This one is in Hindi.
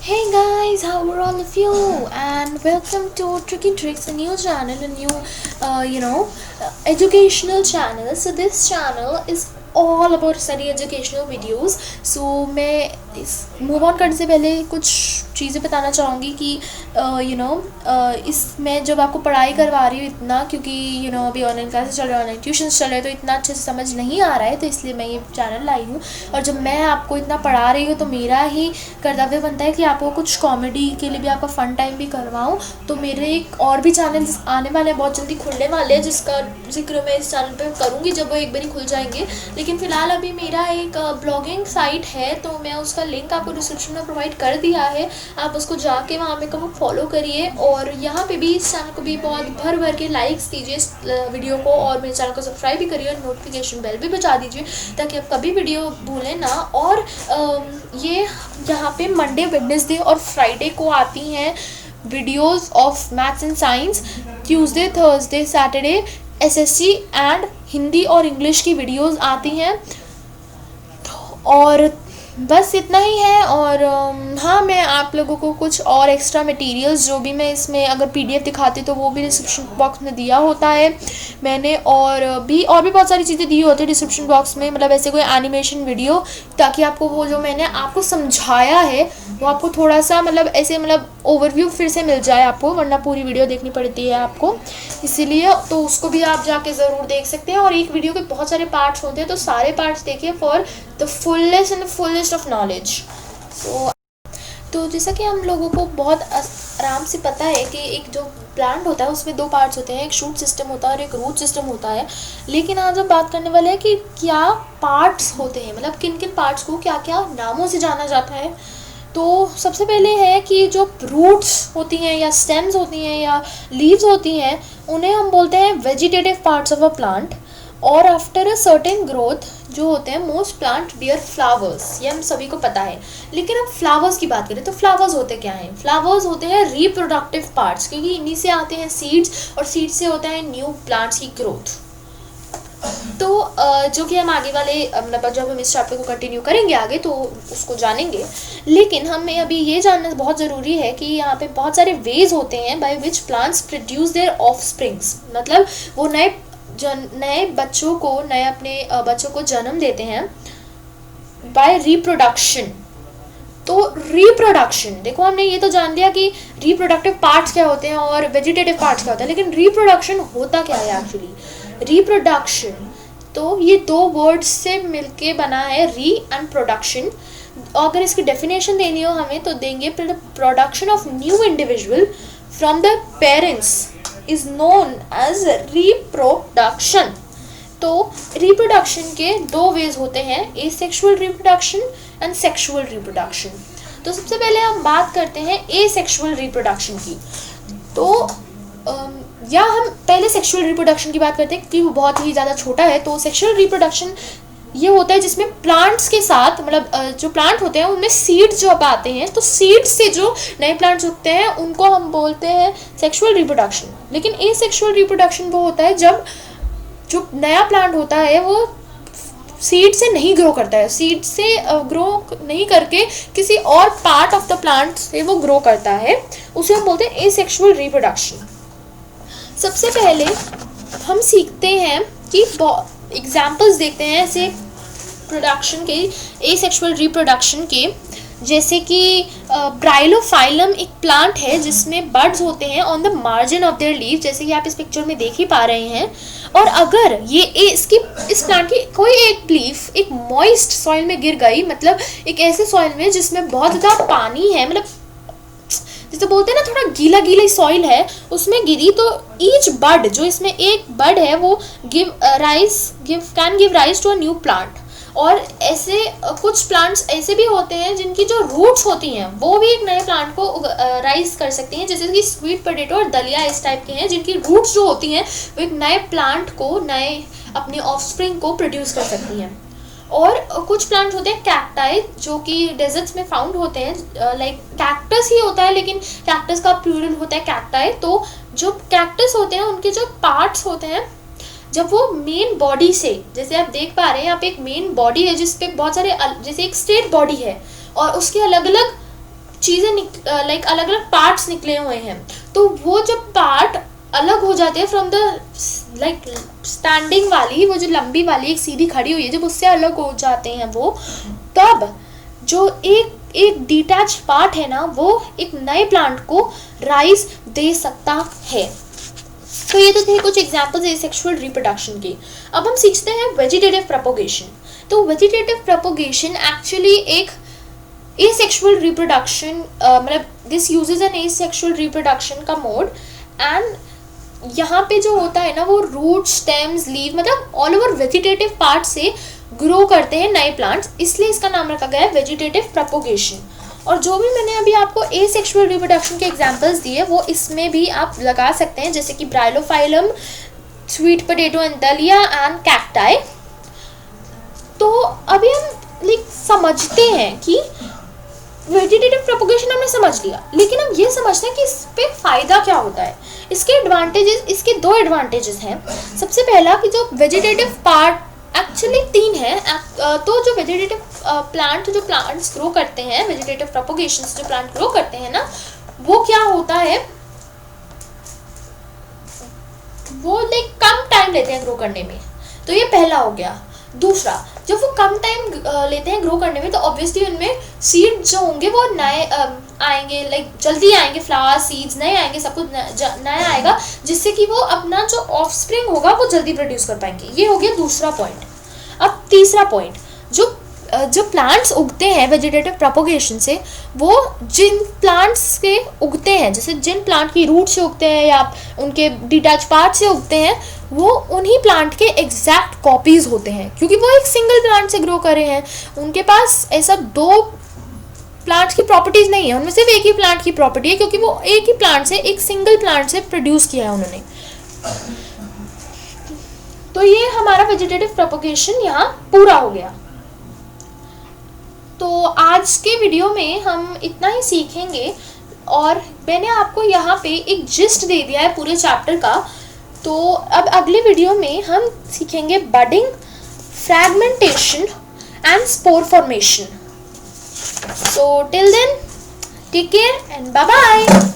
Hey guys, how are all of you? And welcome to Tricky Tricks, a new channel, a new, educational channel. So this channel is all about study educational videos. So मैं इस मूव ऑन करने से पहले कुछ चीज़ें बताना चाहूँगी कि इसमें जब आपको पढ़ाई करवा रही हूँ इतना, क्योंकि अभी ऑनलाइन क्लासेस चल रहे हैं, ऑनलाइन ट्यूशन्स चल रहे हैं, तो इतना अच्छे से समझ नहीं आ रहा है, तो इसलिए मैं ये चैनल लाई हूँ। और जब मैं आपको इतना पढ़ा रही हूँ तो मेरा ही कर्तव्य बनता है कि आपको कुछ कॉमेडी के लिए भी, आपका फ़न टाइम भी करवाऊँ। तो मेरे एक और भी चैनल्स आने वाले हैं, बहुत जल्दी खुलने वाले हैं, जिसका जिक्र मैं इस चैनल पे करूँगी जब वो एक बार ही खुल जाएंगे। लेकिन फ़िलहाल अभी मेरा एक ब्लॉगिंग साइट है, तो मैं उसका लिंक आपको डिस्क्रिप्शन में प्रोवाइड कर दिया है। आप उसको जाके वहाँ पे कब फॉलो करिए, और यहाँ पे भी इस चैनल को भी बहुत भर के लाइक्स दीजिए इस वीडियो को, और मेरे चैनल को सब्सक्राइब भी करिए और नोटिफिकेशन बेल भी बजा दीजिए, ताकि आप कभी वीडियो भूलें ना। और ये यहाँ पे मंडे, वेडनेसडे और फ्राइडे को आती हैं videos of maths and science. Tuesday, Thursday, Saturday SSC and Hindi और इंग्लिश की वीडियोस आती हैं। और बस इतना ही है। और हाँ, मैं आप लोगों को कुछ और एक्स्ट्रा मटेरियल्स जो भी मैं इसमें अगर पीडीएफ दिखाती तो वो भी डिस्क्रिप्शन बॉक्स में दिया होता है मैंने, और भी बहुत सारी चीज़ें दी होती है डिस्क्रिप्शन बॉक्स में, मतलब ऐसे कोई एनिमेशन वीडियो, ताकि आपको वो जो मैंने आपको समझाया है वो आपको थोड़ा सा ओवरव्यू फिर से मिल जाए आपको, वरना पूरी वीडियो देखनी पड़ती है आपको, इसीलिए तो उसको भी आप जाके ज़रूर देख सकते हैं। और एक वीडियो के बहुत सारे पार्ट्स होते हैं, तो सारे पार्ट्स देखिए for the fullest and fullest of knowledge. तो जैसा कि हम लोगों को बहुत आराम से पता है कि एक जो प्लांट होता है उसमें दो पार्ट्स होते हैं, एक शूट सिस्टम होता है और एक रूट सिस्टम होता है। लेकिन आज हम बात करने वाले हैं कि क्या पार्ट्स होते हैं, मतलब किन किन पार्ट्स को क्या क्या नामों से जाना जाता है। तो सबसे पहले है कि जो रूट्स होती हैं या स्टेम्स होती हैं या लीव्स होती हैं, उन्हें हम बोलते हैं vegetative parts of a plant. और आफ्टर अ सर्टेन ग्रोथ जो होते हैं, मोस्ट प्लांट बियर फ्लावर्स, ये हम सभी को पता है। लेकिन अब फ्लावर्स की बात करें तो फ्लावर्स होते क्या हैं? फ्लावर्स होते हैं रिप्रोडक्टिव पार्ट्स, क्योंकि इन्हीं से आते हैं सीड्स, और सीड्स से होता है न्यू प्लांट्स की ग्रोथ। तो जो कि हम आगे वाले मतलब जब हम इस चैप्टर को कंटिन्यू करेंगे आगे तो उसको जानेंगे। लेकिन हमें अभी ये जानना बहुत ज़रूरी है कि यहाँ पे बहुत सारे वेज होते हैं by which plants produce their offsprings, मतलब वो नए बच्चों को, नए अपने बच्चों को जन्म देते हैं बाय रिप्रोडक्शन। तो रिप्रोडक्शन, देखो हमने ये तो जान लिया कि रिप्रोडक्टिव पार्ट्स क्या होते हैं और वेजिटेटिव पार्ट्स क्या होता है, लेकिन रिप्रोडक्शन होता क्या है एक्चुअली? रिप्रोडक्शन तो ये दो वर्ड्स से मिलके बना है, री एंड प्रोडक्शन। अगर इसकी डेफिनेशन देनी हो हमें तो देंगे, production of new individual from the parents is known as reproduction. तो रिप्रोडक्शन के दो वेज होते हैं, asexual reproduction and sexual reproduction. तो सबसे पहले हम बात करते हैं एसेक्सुअल रिप्रोडक्शन की। तो या हम पहले सेक्सुअल रिप्रोडक्शन की बात करते हैं क्योंकि वो बहुत ही ज़्यादा छोटा है। तो सेक्सुअल रिप्रोडक्शन ये होता है जिसमें प्लांट्स के साथ, मतलब जो प्लांट होते हैं उनमें सीड्स जो आते हैं, तो सीड्स से जो नए प्लांट्स उगते हैं उनको हम बोलते हैं सेक्सुअल रिप्रोडक्शन। लेकिन एसेक्सुअल रिप्रोडक्शन वो होता है जब जो नया प्लांट होता है वो सीड से नहीं ग्रो करता है, सीड से ग्रो नहीं करके किसी और पार्ट ऑफ द प्लांट से वो ग्रो करता है, उसे हम बोलते हैं एसेक्सुअल रिप्रोडक्शन। सबसे पहले हम सीखते हैं कि एग्जाम्पल्स देखते हैं ऐसे प्रोडक्शन के, एसेक्सुअल रिप्रोडक्शन के। जैसे कि ब्राइलोफाइलम एक प्लांट है जिसमें बड्स होते हैं on the margin of their leave, जैसे कि आप इस पिक्चर में देख ही पा रहे हैं। और अगर ये इस प्लांट की कोई एक लीफ एक मॉइस्ट सॉइल में गिर गई, मतलब एक ऐसे सॉइल में जिसमें बहुत ज़्यादा पानी है, मतलब जैसे बोलते हैं ना थोड़ा गीला गीला सॉइल है, उसमें गिरी, तो ईच बड, जो इसमें एक बड है, वो can give rise to a new plant. और ऐसे कुछ प्लांट्स ऐसे भी होते हैं जिनकी जो रूट्स होती हैं वो भी एक नए प्लांट को राइज कर सकती हैं, जैसे कि स्वीट पोटैटो और दलिया इस टाइप के हैं, जिनकी रूट्स जो होती हैं वो एक नए प्लांट को, नए अपने ऑफस्प्रिंग को प्रोड्यूस कर सकती हैं। और कुछ प्लांट्स होते हैं कैक्टाई, जो कि डेजर्ट्स में फाउंड होते हैं, लाइक कैक्टस ही होता है लेकिन कैक्टस का प्लूरल होता है कैक्टाई। तो जो कैक्टस होते हैं उनके जो पार्ट्स होते हैं, जब वो मेन बॉडी से, जैसे आप देख पा रहे हैं यहाँ पे एक मेन बॉडी है जिसपे बहुत सारे, जैसे एक स्ट्रेट बॉडी है और उसके अलग अलग चीज़ें लाइक अलग अलग पार्ट्स निकले हुए हैं, तो वो जब पार्ट अलग हो जाते हैं फ्रॉम द लाइक स्टैंडिंग वाली, वो जो लंबी वाली एक सीधी खड़ी हुई है, जब उससे अलग हो जाते हैं वो, तब जो एक डिटैच पार्ट है ना, वो एक नए प्लांट को राइज दे सकता है। तो ये तो थे कुछ एग्जांपल्स एसेक्सुअल रिप्रोडक्शन के। अब हम सीखते हैं वेजिटेटिव प्रोपोगेशन। तो वेजिटेटिव प्रोपोगेशन एक्चुअली एक एसेक्सुअल रिप्रोडक्शन, मतलब this uses an asexual reproduction का मोड, एंड यहाँ पे जो होता है ना वो रूट, स्टेम्स, लीव, मतलब ऑल ओवर वेजिटेटिव पार्ट से ग्रो करते हैं नए प्लांट्स, इसलिए इसका नाम रखा गया है वेजिटेटिव प्रोपोगेशन। और जो भी मैंने अभी आपको एसेक्सुअल रिप्रोडक्शन के एग्जांपल्स दिए वो इसमें भी आप लगा सकते हैं, जैसे कि ब्राइलोफाइलम, स्वीट पोटैटो एंथेलिया एंड कैक्टाई। तो अभी हम लाइक समझते हैं कि वेजिटेटिव प्रोपोगेशन हमने समझ लिया, लेकिन हम ये समझते हैं कि इस पे फ़ायदा क्या होता है। इसके एडवांटेजेस, इसके दो एडवांटेजेस हैं। सबसे पहला कि जो वेजिटेटिव पार्ट एक्चुअली 3 है, तो जो वेजिटेटिव प्लांट, जो प्लांट्स ग्रो करते हैं, वेजिटेटिव प्रोपोगेशन से जो प्लांट ग्रो करते हैं ना, वो क्या होता है, वो लाइक कम टाइम लेते हैं ग्रो करने में, तो ये पहला हो गया। दूसरा, जब वो कम टाइम लेते हैं ग्रो करने में, तो ऑब्वियसली उनमें सीड जो होंगे वो नए आएंगे, लाइक जल्दी आएंगे, फ्लावर सीड्स नए आएंगे, सब कुछ नया आएगा, जिससे कि वो अपना जो ऑफस्प्रिंग होगा वो जल्दी प्रोड्यूस कर पाएंगे। ये हो गया दूसरा पॉइंट। अब तीसरा पॉइंट, जो प्लांट्स उगते हैं वेजिटेटिव प्रोपोगेशन से, वो जिन प्लांट्स से उगते हैं, जैसे जिन प्लांट की रूट से उगते हैं या उनके डिटैच पार्ट से उगते हैं, वो उन्हीं प्लांट के एग्जैक्ट कॉपीज होते हैं, क्योंकि वो एक सिंगल प्लांट से ग्रो करे हैं। उनके पास ऐसा 2 प्लांट की प्रॉपर्टीज नहीं है, उनमें सिर्फ एक ही प्लांट की प्रॉपर्टी है, क्योंकि वो एक ही प्लांट से, एक सिंगल प्लांट से प्रोड्यूस किया है उन्होंने। तो ये हमारा वेजिटेटिव प्रोपोगेशन यहाँ पूरा हो गया। तो आज के वीडियो में हम इतना ही सीखेंगे, और मैंने आपको यहाँ पे एक जिस्ट दे दिया है पूरे चैप्टर का। तो अब अगले वीडियो में हम सीखेंगे budding, fragmentation and spore formation. So till then, take care and bye bye.